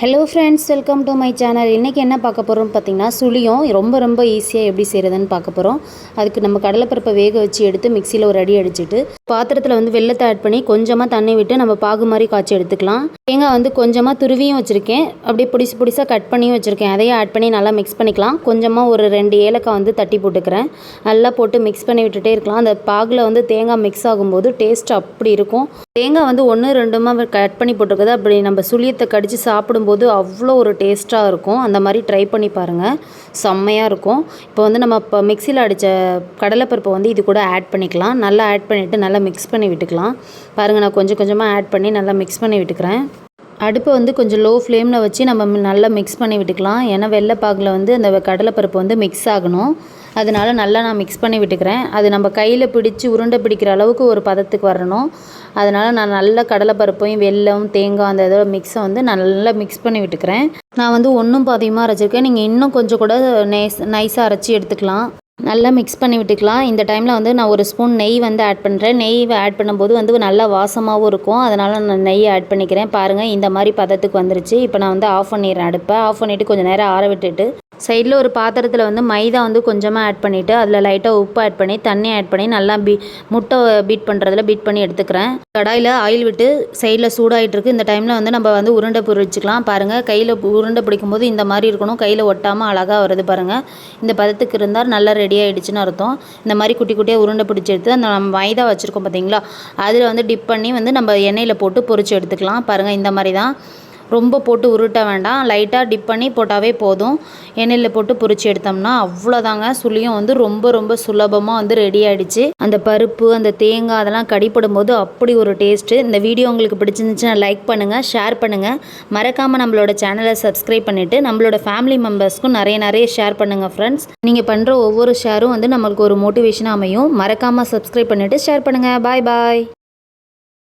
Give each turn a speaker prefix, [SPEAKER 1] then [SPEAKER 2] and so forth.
[SPEAKER 1] Hello friends, welcome to my channel. இன்றைக்கி என்ன பார்க்க போகிறோம்னு பார்த்தீங்கன்னா, சுழியம் ரொம்ப ஈஸியாக எப்படி செய்கிறதுன்னு பார்க்க போகிறோம். அதுக்கு நம்ம கடலைப்பருப்பை வேக வச்சு எடுத்து மிக்சியில் ஒரு அடி அடிச்சுட்டு பாத்திரத்தில் வெள்ளத்தை ஆட் பண்ணி கொஞ்சமாக தண்ணி விட்டு நம்ம பாகு மாதிரி காய்ச்சி எடுத்துக்கலாம். தேங்காய் கொஞ்சமாக துருவியும் வச்சுருக்கேன், அப்படியே பொடிசாக கட் பண்ணியும் வச்சுருக்கேன். அதையும் ஆட் பண்ணி நல்லா மிக்ஸ் பண்ணிக்கலாம். கொஞ்சமாக ஒரு 2 ஏலக்காய் தட்டி போட்டுக்கிறேன். நல்லா போட்டு மிக்ஸ் பண்ணி விட்டுட்டே இருக்கலாம். அந்த பாகில் தேங்காய் மிக்ஸ் ஆகும்போது டேஸ்ட் அப்படி இருக்கும். தேங்காய் 1 2 கட் பண்ணி போட்டிருக்குது. அப்படி நம்ம சுழியத்தை கடித்து சாப்பிடும்போது அவ்வளோ ஒரு டேஸ்ட்டாக இருக்கும். அந்த மாதிரி ட்ரை பண்ணி பாருங்கள், செம்மையாக இருக்கும். இப்போ நம்ம மிக்சியில் அடித்த கடலைப்பருப்பை இது கூட ஆட் பண்ணிக்கலாம். நல்லா ஆட் பண்ணிவிட்டு நல்லா மிக்ஸ் பண்ணி விட்டுக்கலாம். பாருங்கள், நான் கொஞ்சமாக ஆட் பண்ணி நல்லா மிக்ஸ் பண்ணி விட்டுக்கிறேன். அடுப்பை கொஞ்சம் லோ ஃப்ளேமில் வச்சு நம்ம நல்லா மிக்ஸ் பண்ணி விட்டுக்கலாம். ஏன்னா வெள்ளைப்பாகில் அந்த கடலைப்பருப்பு மிக்ஸ் ஆகணும். அதனால் நல்லா நான் மிக்ஸ் பண்ணி விட்டுக்கிறேன். அது நம்ம கையில் பிடிச்சி உருண்டை பிடிக்கிற அளவுக்கு ஒரு பதத்துக்கு வரணும். அதனால் நான் நல்லா கடலைப்பருப்பையும் வெல்லம் தேங்காய் அந்த இதோட மிக்ஸை நான் நல்லா மிக்ஸ் பண்ணி விட்டுக்கிறேன். நான் ஒன்றும் பாதியமாக அரைச்சிருக்கேன். நீங்கள் இன்னும் கொஞ்சம் கூட நைஸாக அரைச்சி எடுத்துக்கலாம். நல்லா மிக்ஸ் பண்ணி விட்டுக்கலாம். இந்த டைமில் நான் ஒரு ஸ்பூன் நெய் ஆட் பண்ணுறேன். நெய் ஆட் பண்ணும்போது நல்லா வாசமாகவும் இருக்கும். அதனால் நான் நெய் ஆட் பண்ணிக்கிறேன். பாருங்கள், இந்த மாதிரி பதத்துக்கு வந்துருச்சு. இப்போ நான் ஆஃப் பண்ணிடுறேன். அடுப்பை ஆஃப் பண்ணிவிட்டு கொஞ்சம் நேரம் ஆற விட்டுட்டு சைடில் ஒரு பாத்திரத்தில் மைதா கொஞ்சமாக ஆட் பண்ணிவிட்டு அதில் லைட்டாக உப்பு ஆட் பண்ணி தண்ணி ஆட் பண்ணி நல்லா முட்டை பீட் பண்ணுறதுல பீட் பண்ணி எடுத்துக்கிறேன். கடாயில் ஆயில் விட்டு சைடில் சூடாகிட்டு இருக்குது. இந்த டைமில் நம்ம உருண்டை பிடிச்சிக்கலாம். பாருங்கள், கையில் உருண்டை பிடிக்கும்போது இந்த மாதிரி இருக்கணும். கையில் ஒட்டாமல் அழகாக வருது பாருங்கள். இந்த பதத்துக்கு இருந்தால் நல்லா ரெடி ஆகிடுச்சின்னு அர்த்தம். இந்த மாதிரி குட்டி குட்டியாக உருண்டை பிடிச்சி எடுத்து அந்த நம்ம மைதா வச்சுருக்கோம் பார்த்தீங்களா, அதில் டிப் பண்ணி நம்ம எண்ணெயில் போட்டு பொரிச்சு எடுத்துக்கலாம். பாருங்கள், இந்த மாதிரி தான். ரொம்ப போட்டு உருட்ட வேண்டாம், லைட்டாக டிப் பண்ணி போட்டாவே போதும். எண்ணெயில் போட்டு பொரிச்சு எடுத்தோம்னா அவ்வளோதாங்க. சுழியம் ரொம்ப சுலபமாக ரெடி ஆகிடுச்சு. அந்த பருப்பு அந்த தேங்காய் அதெல்லாம் கடிப்படும் போது அப்படி ஒரு டேஸ்ட்டு. இந்த வீடியோ உங்களுக்கு பிடிச்சிருந்துச்சுன்னா லைக் பண்ணுங்கள், ஷேர் பண்ணுங்கள். மறக்காமல் நம்மளோட சேனலை சப்ஸ்கிரைப் பண்ணிவிட்டு நம்மளோட ஃபேமிலி மெம்பர்ஸ்க்கும் நிறைய ஷேர் பண்ணுங்கள் ஃப்ரெண்ட்ஸ். நீங்கள் பண்ணுற ஒவ்வொரு ஷேரும் நம்மளுக்கு ஒரு மோட்டிவேஷனாக அமையும். மறக்காமல் சப்ஸ்கிரைப் பண்ணிவிட்டு ஷேர் பண்ணுங்கள். பாய்.